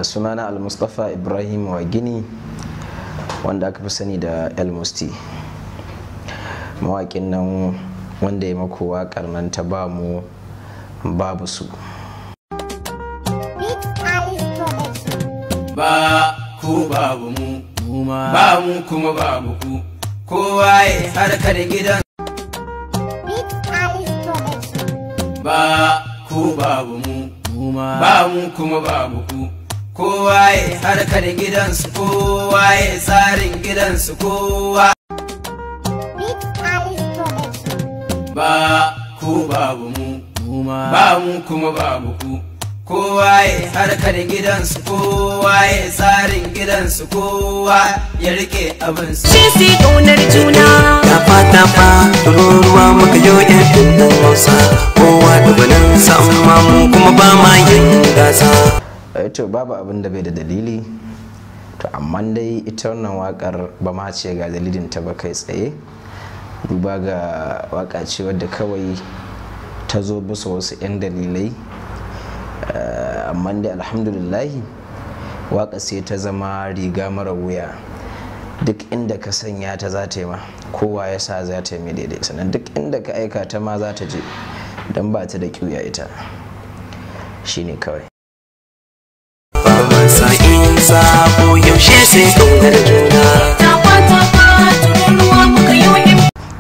sunana Al-Mustafa Ibrahim Wagini wanda aka fi sani da El-Musti, mawaƙin nan wanda ya mako waƙar nan ta ba mu babu su. Ba ku babu mu, ba mu kuma babu ku, kowa ya harkar gidan. Ba ku babu mu, ba mu kuma babu ku, kowa ya harkar gidansu, kowa ya tsarin gidansu, kowa. Ba ku babu mu, ba mu kuma babu ku, kowa ya harkar gidansu, kowa ya tsarin gidansu, kowa ya rike abinsu. Shi sai ƙaunar juna. Tafa ruwa muka yo yan nan Hausa, kowa da banin sa amma mu kuma ba ma yin gasa. To babu abin da bai da dalili, to amma dai ita wannan wakar ba ma ce ga dalilin ta ba kai tsaye, duba ga waka ce wadda kawai ta zo bisa wasu 'yan dalilai, amma dai alhamdulillahi waka sai ta zama riga mara wuya. Duk inda ka sanya ta za ta yi ma, kowa ya sa za ta yi mai daidai, sannan duk inda ka aika ta ma za ta je, don ba ta da kyuya ita shine kawai. Masa in sabo yaushe sai ƙaunar juna.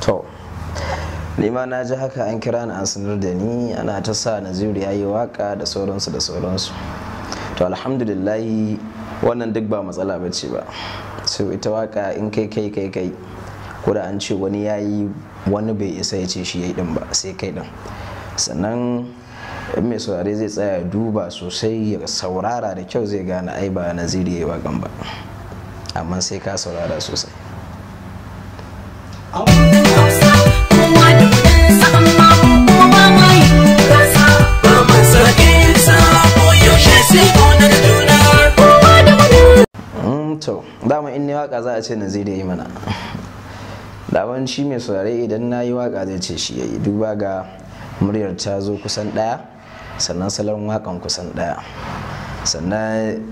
To nima na ji haka, an kira ni an sanar da ni ana ta sa Naziru ya yi waka da sauransu da sauransu. To alhamdulillahi wannan duk ba matsala ba ce ba. So ita waka in kai ko da an ce wani ya yi, wani bai isa ya ce shi ya yi din ba, sai kai din. Sannan in mai saurare zai tsaya duba sosai ya saurara da kyau, zai gane ai ba Naziru ya yi wakan ba, amma sai ka saurara sosai. To dama in ne waka za a ce Naziru ya yi mana, daman shi mai saurare idan na yi waka zai ce shi ya yi, duba ga muryar ta zo kusan ɗaya, sannan salon wakan kusan ɗaya, sannan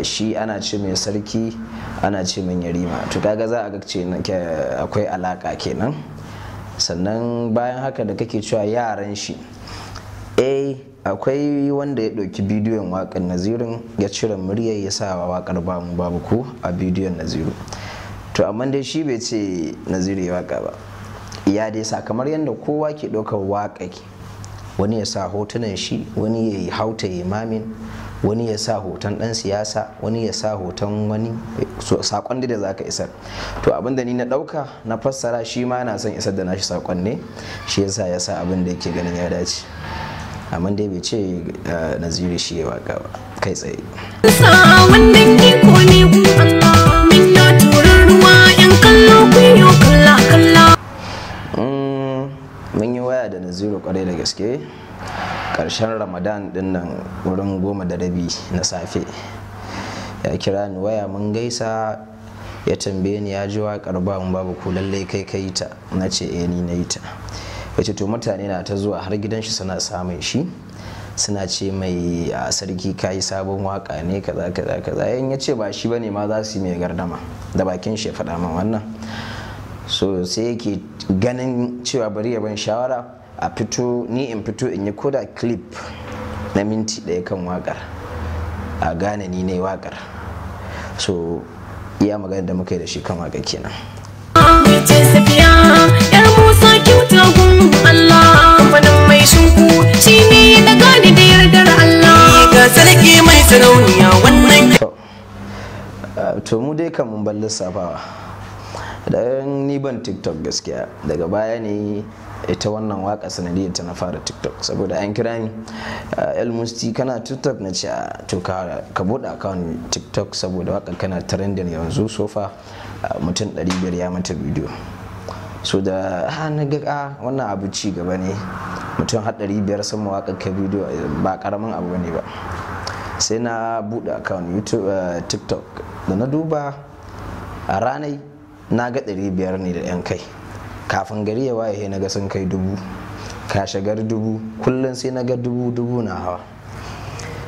shi ana ce mai sarki, ana ce mai yarima, to kaga za a ga ce akwai alaka kenan. Sannan bayan haka da kake cewa yaran shi, akwai wanda ya ɗauki bidiyon wakan Nazirin ya cire muryar ya sa wa wakar babu ku a bidiyon Naziru. To amma dai shi bai ce Naziru ya waka ba, ya dai sa kamar yadda kowa ke ɗaukar waƙa, wani ya sa hotunan shi, wani ya yi hauta imamin, wani ya sa hoton ɗan siyasa, wani ya sa hoton wani, saƙon da za ka isar. To abinda ni na ɗauka na fassara, shi ma na son isar da nashi saƙon ne, shi yasa ya sa abin da yake ganin ya dace, amma dai bai ce Naziru shi ya waka ba kai tsaye. Mun yi waya da Naziru kwarai da gaske ƙarshen Ramadan din nan wurin 10:30 na safe, ya kira ni waya mun gaisa, ya tambaye ni ya ji waƙar babu ku lallai kai yi ta, na ce ni na yi ta. Ya ce to mutane na ta zuwa har gidan shi suna samun shi, suna ce mai a sarki kayi sabon waka ne kaza yan ya ce ba shi bane ma za su yi mai gardama, da bakin shi ya faɗa min wannan. So sai yake ganin cewa bari ya ban shawara a fito, ni in fito in yi koda clip na minti 1 kan wakar, a gane ni ne wakar. So iya magana da muka yi da shi kan waka kenan. To mu dai kan mun bar lissafawa, dan ni ban TikTok gaskiya, daga baya ne ita wannan waka sanadiyar ta na fara TikTok, saboda an kira ni El-Musti kana TikTok, na ce to ka bude account TikTok saboda waka kana trending yanzu, sofa mutum 500 ya mata bidiyo. So da na ga wannan abu ci gaba ne, mutum har 500 sun mawaka ka bidiyo, ba karamin abu ne ba. Sai na bude account YouTube TikTok, da na duba a ranar na ga 500 ne da yan kai, kafin gari ya waye na ga sun kai 1000, kashe gar 1000, kullum sai na ga 1000 na hawa.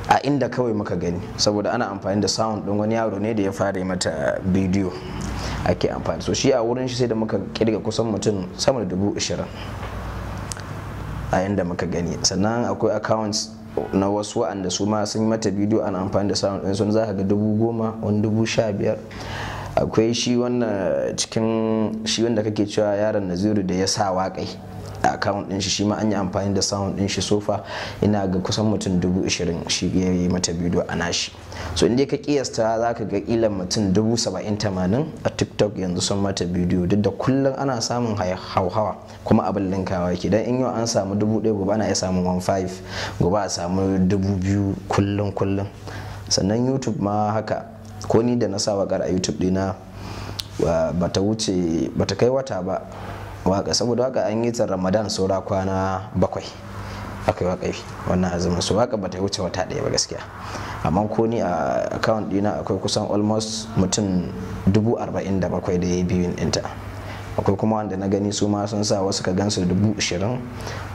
a inda kawai muka gani, saboda ana amfani da sound din wani yaro ne da ya fara mata bidiyo ake amfani. So shi a wurin shi sai da muka kirga kusan mutum sama da 20,000 a yanda muka gani. Sannan akwai accounts na wasu wa'anda su ma sun yi mata bidiyo ana amfani da sound din, sun za ka ga 10,000 wani 15,000. akwai shi wannan cikin shi wanda kake cewa yaron Naziru da ya sa waƙai a account din shi ma an yi amfani da sound din shi sofa, ina ga kusan mutum 20,000 shi ya yi mata bidiyo a nashi. So inda ka kiyasta za ka ga kila mutum 70-80 a TikTok yanzu sun mata bidiyo, duk da kullum ana samun hauhawa kuma abin linkawa yake, dan in yau an samu 1,000 gobe ana iya samun 1500 gobe a samu 2,000 kullum. Sannan YouTube ma haka, ko ni da na sa waƙar a YouTube dina bata kai wata ba waka, saboda waka an yi ta Ramadan saura kwana 7 aka yi waƙai wannan azumin, su waka bata wuce wata ɗaya ba gaskiya. Amma ko ni a account dina akwai kusan almost mutum 47,000 da ya yi biyun ɗinta. Akwai kuma wanda na gani su ma sun sa wasu ka gansu 20,000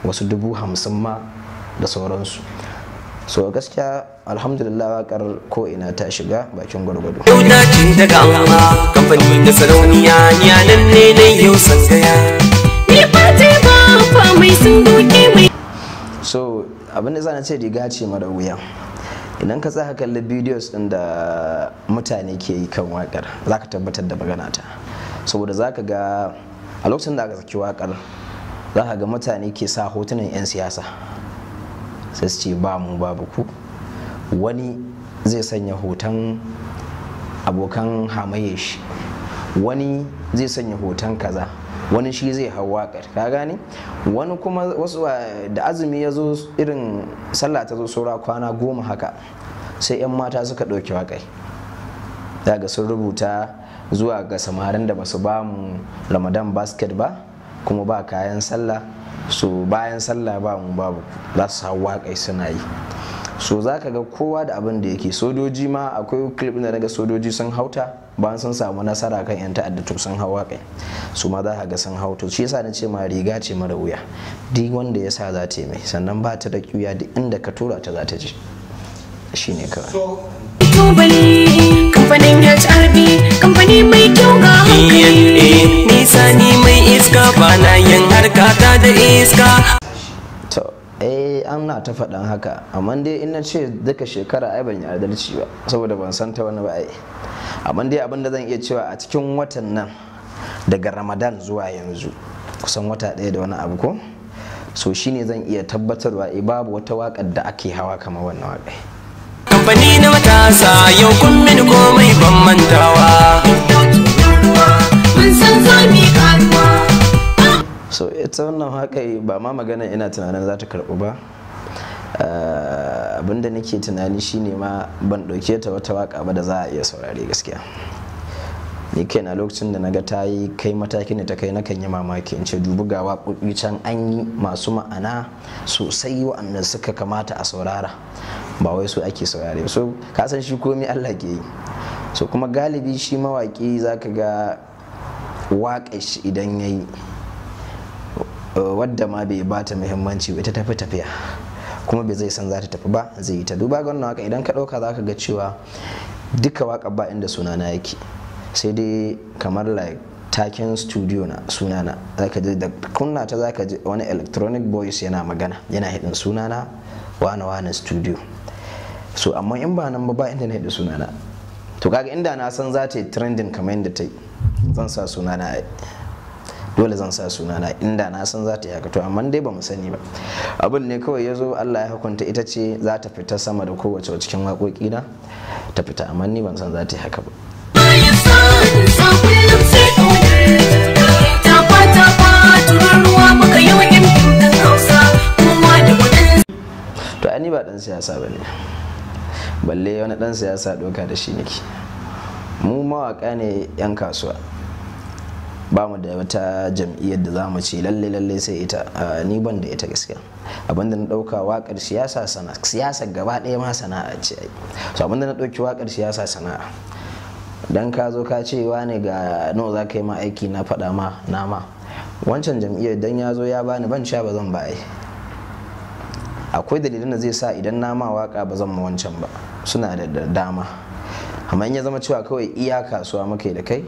wasu 50,000 ma da sauransu. So gaskiya alhamdulillah wakar ko ina ta shiga bakin gwargwado. Yau dace daga Allah kamfani da sarauniya yanan ne na yau sangaya. Ni fate ba mai sun duke mai. So abin da zan ce riga ce mara wuya. Idan ka tsaya kalli videos din da mutane ke yi kan wakar zaka tabbatar da magana ta. Saboda zaka ga a lokacin da aka saki wakar zaka ga mutane ke sa hotunan 'yan siyasa. Sai su ce ba mu babu ku, wani zai sanya hoton abokan hamaye shi, wani zai sanya hoton kaza, wani shi zai hau waƙar, ka gane. Wani kuma wasu da azumi ya zo irin sallah ta zo saura kwana 10 haka, sai 'yan mata suka ɗauki waƙai, daga sun rubuta zuwa ga samarin da basu ba mu Ramadan basket ba kuma ba kayan sallah, so bayan sallah ba mu babu, za su hau waƙai suna yi. So za ka ga kowa da abin da yake. Sojoji ma akwai clip da daga sojoji sun hauta bayan sun samu nasara kan 'yan ta'adda, to sun hau waƙai su ma za ka ga sun hauto. Shi yasa na ce ma riga ce mara wuya, duk wanda ya sa za ta yi mai, sannan ba ta da ƙuya, duk inda ka tura ta za ta je, shi ne kawai. Kamfanin HRB, kamfani mai kyau ga hankali. Nisa ni mai iska bana yin harkata da iska. To ana ta faɗan haka, amma dai in na ce duka shekara ai ban yi adalci ba, saboda ban san ta wani ba ai. Amma dai abin da zan iya cewa a cikin watan nan daga Ramadan zuwa yanzu kusan wata ɗaya da wani abu ko, so shine zan iya tabbatarwa babu wata waƙar da ake hawa kamar wannan waƙai. Kamfani na matasa yau kun mini komai ban mantawa. Mun san za mu yi karuwa. So ita wannan waƙai ba ma magana ina tunanin za ta karɓu ba. Abinda nake tunani shine ma ban ɗauke ta wata waƙa ba da za a iya saurare gaskiya. Ni kaina lokacin da naga ta yi kai matakin da ta kai nakan yi mamaki in ce dubu ga waƙoƙi can an yi masu ma'ana sosai waɗanda suka kamata a saurara, ba wai su ake saurare. So ka san shi komai Allah ke yi. So kuma galibi shi mawaƙi zaka ga waƙar shi idan yayi wadda ma bai bata muhimmanci ita tafi tafiya, kuma bai zai san za ta tafi ba zai yi ta. Duba ga wannan waƙa idan ka ɗauka zaka ga cewa duka waƙar ba inda sunana yake, sai dai kamar like taken studio na sunana, zaka ji da kunna ta zaka ji wani electronic voice yana magana yana hidin sunana wane studio. So amma in ba nan ba inda na hidin sunana, to kaga inda na san za ta yi trending kamar yadda ta yi zan sa sunana, dole zan sa sunana inda na san za ta yi haka. To amma dai ba mu sani ba, abin ne kawai ya zo Allah ya hukunta ita ce za ta fita sama da kowace cikin waƙoƙi na ta fita, amma ni ban san za ta yi haka ba. To ani ba dan siyasa bane, balle wani dan siyasa doka da shi nake. Mu mawaka ne 'yan kasuwa, ba mu da wata jam'iyyar da za mu ce lalle sai ita. Ni ban da ita gaskiya. Abinda na dauka wakar siyasa siyasa gaba ɗaya ma sana'a ce ai. So abinda na dauki wakar siyasa sana'a, dan ka zo ka ce wane ga nawa za ka yi ma aiki na faɗa ma nama wancan jam'iyyar dan ya zo ya bani ban sha ba zan ba ai. akwai dalilan da zai sa idan na ma waka ba zan ma wancan ba, suna da dama. Amma in ya zama cewa kawai iya kasuwa muka da kai,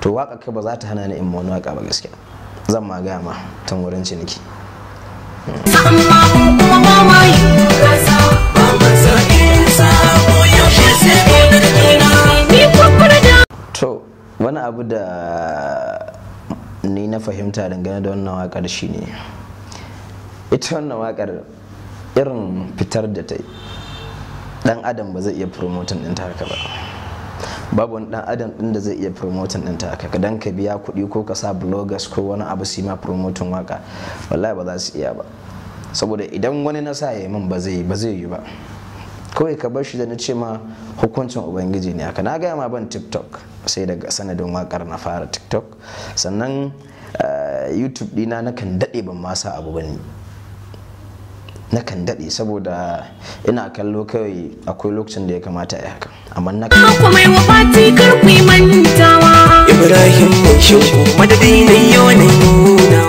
to waka ka ba za ta hana ni in wani waka ba gaskiya, zan ma gaya ma tun wurin ciniki. To wani abu da ni na fahimta dangane da wannan wakar shine, ita wannan wakar irin fitar da ta yi dan adam ba zai iya promoting ɗinta haka ba. Babu wani dan adam ɗin da zai iya promoting ɗinta haka, dan ka biya kuɗi ko ka sa bloggers ko wani abu su ma promoting waka, wallahi ba za su iya ba. Saboda idan wani na sa ya yi min ba zai yi ba. Kawai ka bar shi da na ce ma hukuncin ubangiji ne haka. Na gaya ma ban TikTok sai daga sanadin wakar na fara TikTok, sannan YouTube dina nakan daɗe ban ma sa abu bane, nakan daɗe saboda ina kallo kawai akwai lokacin da ya kamata a yi haka. Amma na kuma yi wa fati karfi mantawa. Ibrahim mai shinko madadi na yau na nuna